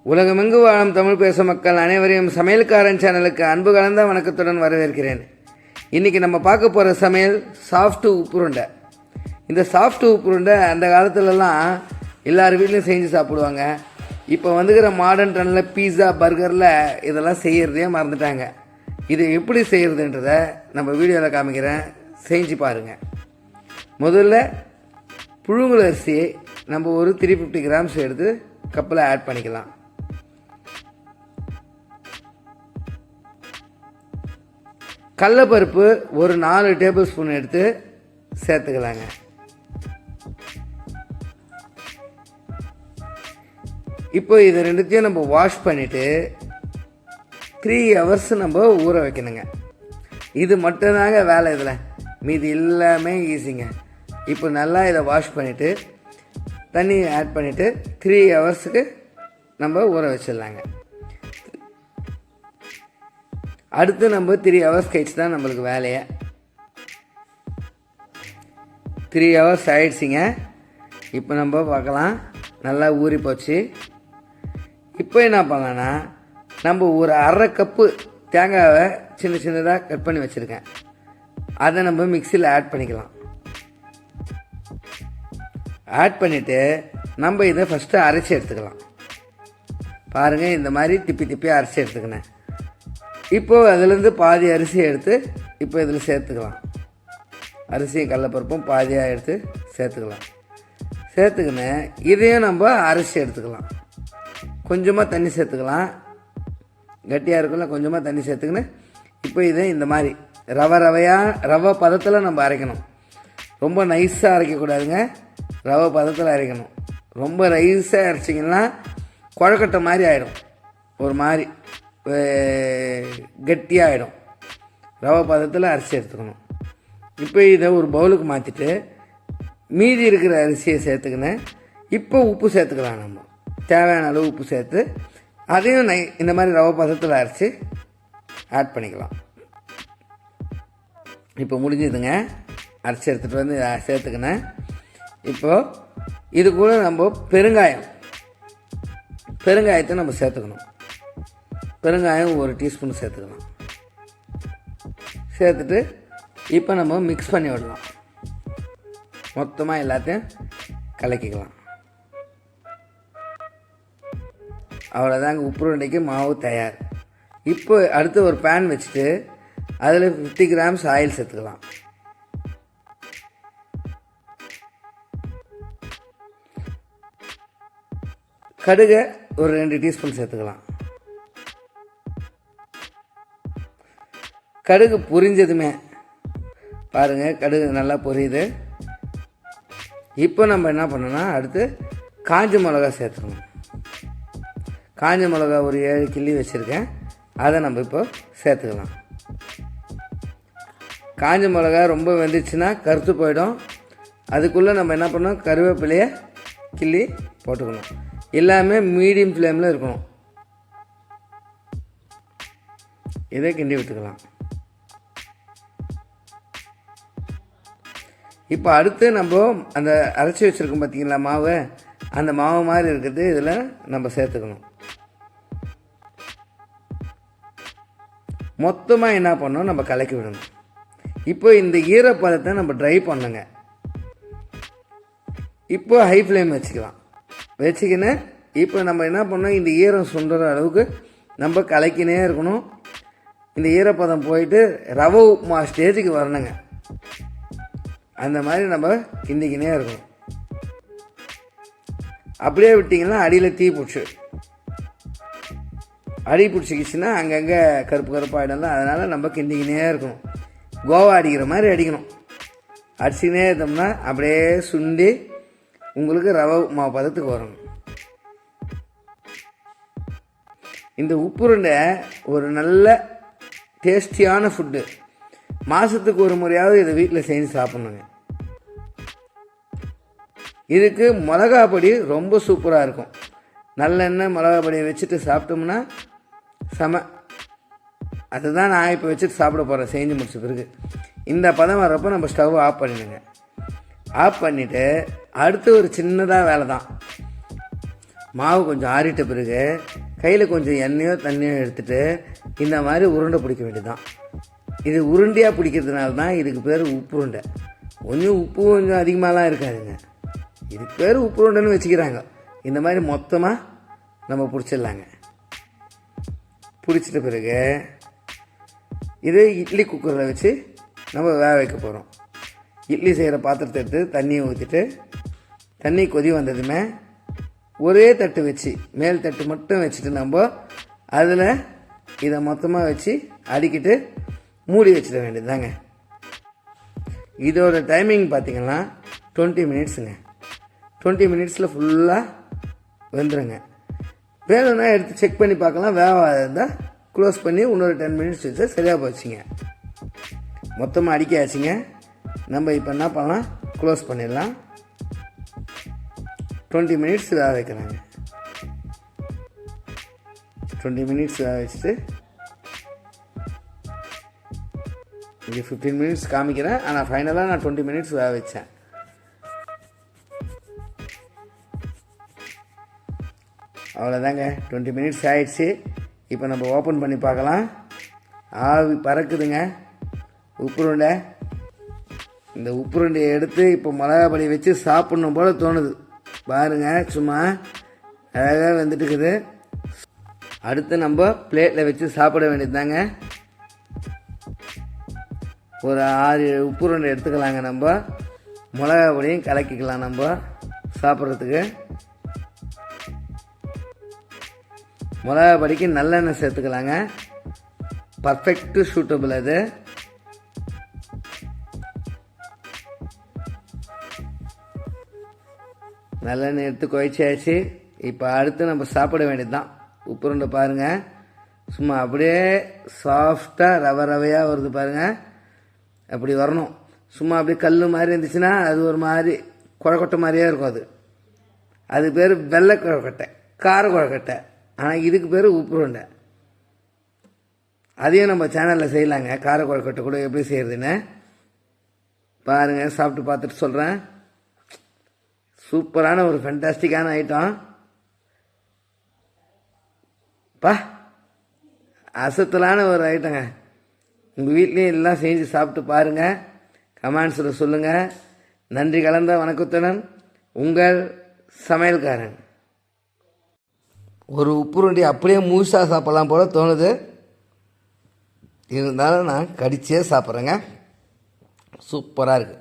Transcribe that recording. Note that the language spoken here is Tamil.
உலகமெங்கு வாழும் தமிழ் பேசும் மக்கள் அனைவரையும் சமையல்காரன் சேனலுக்கு அன்பு கலந்த வணக்கத்துடன் வரவேற்கிறேன். இன்றைக்கி நம்ம பார்க்க போகிற சமையல் சாஃப்ட் உப்புருண்டை. இந்த சாஃப்ட் உப்புருண்டை அந்த காலத்துலலாம் எல்லார் வீட்லையும் செஞ்சு சாப்பிடுவாங்க. இப்போ வந்துக்கிற மாடர்ன் ட்ரெண்டில் பீஸா பர்கரில் இதெல்லாம் செய்கிறதே மறந்துட்டாங்க. இது எப்படி செய்கிறதுன்றதை நம்ம வீடியோவில் காமிக்கிறேன், செஞ்சு பாருங்கள். முதல்ல புழுங்கல் அரிசியை நம்ம ஒரு 350 கிராம்ஸ் எடுத்து கப்பில் ஆட் பண்ணிக்கலாம். கடலைப்பருப்பு ஒரு 4 டேபிள் ஸ்பூன் எடுத்து சேர்த்துக்கலாங்க. இப்போ இது ரெண்டுத்தையும் நம்ம வாஷ் பண்ணிவிட்டு 3 ஹவர்ஸ் நம்ம ஊற வைக்கணுங்க. இது மட்டும்தாங்க வேலை, இதில் மீதி எல்லாமே ஈஸிங்க. இப்போ நல்லா இதை வாஷ் பண்ணிவிட்டு தண்ணி ஆட் பண்ணிவிட்டு 3 ஹவர்ஸுக்கு நம்ம ஊற வச்சிடலாங்க. அடுத்து நம்ம 3 ஹவர்ஸ் கழிச்சு தான் நம்மளுக்கு வேலையை. 3 ஹவர்ஸ் ஆயிடுச்சிங்க. இப்போ நம்ம பார்க்கலாம், நல்லா ஊறி போச்சு. இப்போ என்ன பண்ணலான்னா, நம்ம ஒரு 1/2 கப்பு தேங்காவை சின்ன சின்னதாக கட் பண்ணி வச்சுருக்கேன், அதை நம்ம மிக்சியில் ஆட் பண்ணிக்கலாம். ஆட் பண்ணிவிட்டு நம்ம இதை ஃபஸ்ட்டு அரைச்சி எடுத்துக்கலாம். பாருங்கள், இந்த மாதிரி திப்பி அரைச்சி எடுத்துக்கினேன். இப்போது அதிலேருந்து பாதி அரிசியை எடுத்து இப்போ இதில் சேர்த்துக்கலாம். அரிசியும் கடலைப்பருப்பும் பாதியாக எடுத்து சேர்த்துக்கலாம். சேர்த்துக்கின்னு இதையும் நம்ம அரைச்சி எடுத்துக்கலாம். கொஞ்சமாக தண்ணி சேர்த்துக்கலாம், கட்டியாக இருக்குல்ல, கொஞ்சமாக தண்ணி சேர்த்துக்கின்னு இப்போ இதை இந்த மாதிரி ரவை பதத்தில் நம்ம அரைக்கணும். ரொம்ப நைஸாக அரைக்கக்கூடாதுங்க, ரவை பதத்தில் அரைக்கணும். ரொம்ப நைஸாக அரைச்சிங்கன்னா குழக்கட்டை மாதிரி ஆகிடும், ஒரு மாதிரி கட்டியாகிடும். ரவை பதத்தில் அரிசி எடுத்துக்கணும். இப்போ இதை ஒரு பவுலுக்கு மாற்றிட்டு மீதி இருக்கிற அரிசியை சேர்த்துக்கினேன். இப்போ உப்பு சேர்த்துக்கலாம். நம்ம தேவையான அளவு உப்பு சேர்த்து அதையும் இந்த மாதிரி ரவை பதத்தில் அரைச்சி ஆட் பண்ணிக்கலாம். இப்போ முடிஞ்சதுங்க, அரைச்சி எடுத்துகிட்டு வந்து சேர்த்துக்கினேன். இப்போது இது கூட நம்ம பெருங்காயத்தை நம்ம சேர்த்துக்கணும். பெருங்காயம் 1 டீஸ்பூன் சேர்த்துக்கலாம். சேர்த்துட்டு இப்போ நம்ம மிக்ஸ் பண்ணி விடலாம். மொத்தமாக எல்லாத்தையும் கலக்கிக்கலாம். அவ்வளோதாங்க, உப்புருண்டைக்கு மாவு தயார். இப்போ அடுத்து ஒரு பேன் வச்சுட்டு அதில் 50 கிராம்ஸ் ஆயில் சேர்த்துக்கலாம். கடுகை ஒரு 2 டீஸ்பூன் சேர்த்துக்கலாம். கடுகு பொரிஞ்சதுமே பாருங்கள், கடுகு நல்லா பொரியுது. இப்போ நம்ம என்ன பண்ணோன்னா, அடுத்து காஞ்ச மிளகா சேர்த்துக்கணும். காஞ்ச மிளகா ஒரு 7 கிள்ளி வச்சுருக்கேன், அதை நம்ம இப்போ சேர்த்துக்கலாம். காஞ்ச மிளகா ரொம்ப வெந்துச்சுன்னா கருத்து போயிடும். அதுக்குள்ளே நம்ம என்ன பண்ணோம், கருவேப்பிலையை கிள்ளி போட்டுக்கணும். எல்லாமே மீடியம் ஃப்ளேமில் இருக்கணும். இதை கிண்டி விட்டுக்கலாம். இப்போ அடுத்து நம்ம அந்த அரைச்சி வச்சுருக்கோம் பார்த்தீங்களா மாவு, அந்த மாவு மாதிரி இருக்கிறது இதில் நம்ம சேர்த்துக்கணும். மொத்தமாக என்ன பண்ணணும், நம்ம கலக்கி விடணும். இப்போ இந்த ஈரப்பதத்தை நம்ம ட்ரை பண்ணுங்க. இப்போ ஹை ஃப்ளேம் வச்சுக்கின்னு இப்போ நம்ம என்ன பண்ணோம், இந்த ஈரம் சுண்டுற அளவுக்கு நம்ம கலக்கினே இருக்கணும். இந்த ஈரப்பதம் போயிட்டு ரவை உப்புமா ஸ்டேஜுக்கு வரணுங்க. அந்த மாதிரி நம்ம கிண்டிக்கினே இருக்கணும். அப்படியே விட்டிங்கன்னா அடியில் தீ பிடிச்சிக்கிச்சுன்னா அங்கங்கே கருப்பாகிடும்ல, அதனால் நம்ம கிண்டிக்கினே இருக்கணும். கோவா அடிக்கிற மாதிரி அடிக்கணும். அடிச்சுக்கினே இருந்தோம்னா அப்படியே சுண்டி உங்களுக்கு ரவை மாவு பதத்துக்கு வரணும். இந்த உப்புருண்டை ஒரு நல்ல டேஸ்டியான ஃபுட்டு. மாதத்துக்கு ஒரு முறையாவது இதை வீட்டில் செஞ்சு சாப்பிட்ணுங்க. இதுக்கு மிளகா பொடி ரொம்ப சூப்பராக இருக்கும். நல்லெண்ணெய் மிளகா பொடியை வச்சுட்டு சாப்பிட்டோம்னா அதுதான் நான் இப்போ வச்சுட்டு சாப்பிட போகிறேன். செஞ்சு முடிச்ச பிறகு இந்த பதம் வர்றப்போ நம்ம ஸ்டவ் ஆஃப் பண்ணிடுங்க. ஆஃப் பண்ணிவிட்டு அடுத்து ஒரு சின்னதாக வேலை தான், மாவு கொஞ்சம் ஆறிட்ட பிறகு கையில் கொஞ்சம் எண்ணெயோ தண்ணியோ எடுத்துகிட்டு இந்த மாதிரி உருண்டை பிடிக்க வேண்டியதுதான். இது உருண்டையாக பிடிக்கிறதுனால தான் இதுக்கு பேர் உப்பு உருண்டை. கொஞ்சம் உப்பு கொஞ்சம் அதிகமாகலாம் இருக்காதுங்க, இதுக்கு பேர் உப்பு உருண்டைன்னு வச்சுக்கிறாங்க. இந்த மாதிரி மொத்தமாக நம்ம பிடிச்சிடலாங்க. பிடிச்சிட்ட பிறகு இது இட்லி குக்கரில் வச்சு நம்ம வேக வைக்க போகிறோம். இட்லி செய்கிற பாத்திரத்தை எடுத்து தண்ணியை ஊற்றிட்டு தண்ணி கொதி வந்ததுமே ஒரே தட்டு வச்சு மேல் தட்டு மட்டும் வச்சுட்டு நம்ம அதில் இதை மொத்தமாக வச்சு அடிக்கிட்டு மூடி வச்சிட வேண்டியதுதாங்க. இதோட டைமிங் பார்த்திங்கன்னா 20 மினிட்ஸுங்க. 20 மினிட்ஸில் ஃபுல்லாக வெந்துடுங்க. வேணும்னா எடுத்து செக் பண்ணி பார்க்கலாம், வேகாத இருந்தால் க்ளோஸ் பண்ணி இன்னொரு 10 மினிட்ஸ் வச்சு சரியாக போச்சுங்க. மொத்தமாக அடிக்க ஆச்சுங்க. நம்ம இப்போ என்ன பண்ணலாம், க்ளோஸ் பண்ணிடலாம். 20 மினிட்ஸ் வேக வைக்கிறாங்க. 20 மினிட்ஸ் வேக வச்சுட்டு இங்கே 15 மினிட்ஸ் காமிக்கிறேன், ஆனால் ஃபைனலாக நான் 20 மினிட்ஸ் வேக வச்சேன். அவ்வளோதாங்க, 20 மினிட்ஸ் ஆகிடுச்சு. இப்போ நம்ம ஓப்பன் பண்ணி பார்க்கலாம். ஆவி பறக்குதுங்க உப்புருண்டை. இந்த உப்புருண்டையை எடுத்து இப்போ மிளகா பொடி வச்சு சாப்பிட்ணும் போல் தோணுது பாருங்கள். சும்மா அழகாக வந்துட்டு இருக்குது. அடுத்து நம்ம பிளேட்டில் வச்சு சாப்பிட வேண்டியது தாங்க. ஒரு 6 உப்புருண்டை எடுத்துக்கலாங்க. நம்ம மிளகா பொடியும் கலக்கிக்கலாம் நம்ம சாப்பிட்றதுக்கு. மிளகா பொடிக்கு நல்லெண்ணெய் சேர்த்துக்கலாங்க, பர்ஃபெக்ட்டு சூட்டபிள் அது. நல்லெண்ணெய் எடுத்து குழைச்சாச்சு. இப்போ அடுத்து நம்ம சாப்பிட வேண்டியது தான். உப்புருண்டை பாருங்கள், சும்மா அப்படியே சாஃப்டாக ரவையாக வருது பாருங்கள். அப்படி வரணும். சும்மா அப்படியே கல் மாதிரி இருந்துச்சுன்னா அது ஒரு மாதிரி குழக்கொட்டை மாதிரியே இருக்கும். அது பேர் வெள்ளை குழக்கட்டை, கார குழக்கட்டை. ஆனால் இதுக்கு பேர் உப்புருண்டை. அதையும் நம்ம சேனலில் செய்யலாங்க, கார குழக்கட்டை கூட எப்படி செய்கிறதுன்னு பாருங்கள். சாப்பிட்டு பார்த்துட்டு சொல்கிறேன். சூப்பரான ஒரு ஃபென்டாஸ்டிக்கான ஐட்டம் பா, அசத்தலான ஒரு ஐட்டங்க. உங்கள் வீட்லேயும் எல்லாம் செஞ்சு சாப்பிட்டு பாருங்கள், கமெண்ட்ஸில் சொல்லுங்கள். நன்றி கலந்த வணக்கத்துடன் உங்கள் சமையல்காரன். ஒரு உப்புருண்டி அப்படியே முழுசாக சாப்பிட்லாம் போல் தோணுது, இருந்தாலும் நான் கடிச்சே சாப்பிட்றேங்க. சூப்பராக இருக்குது.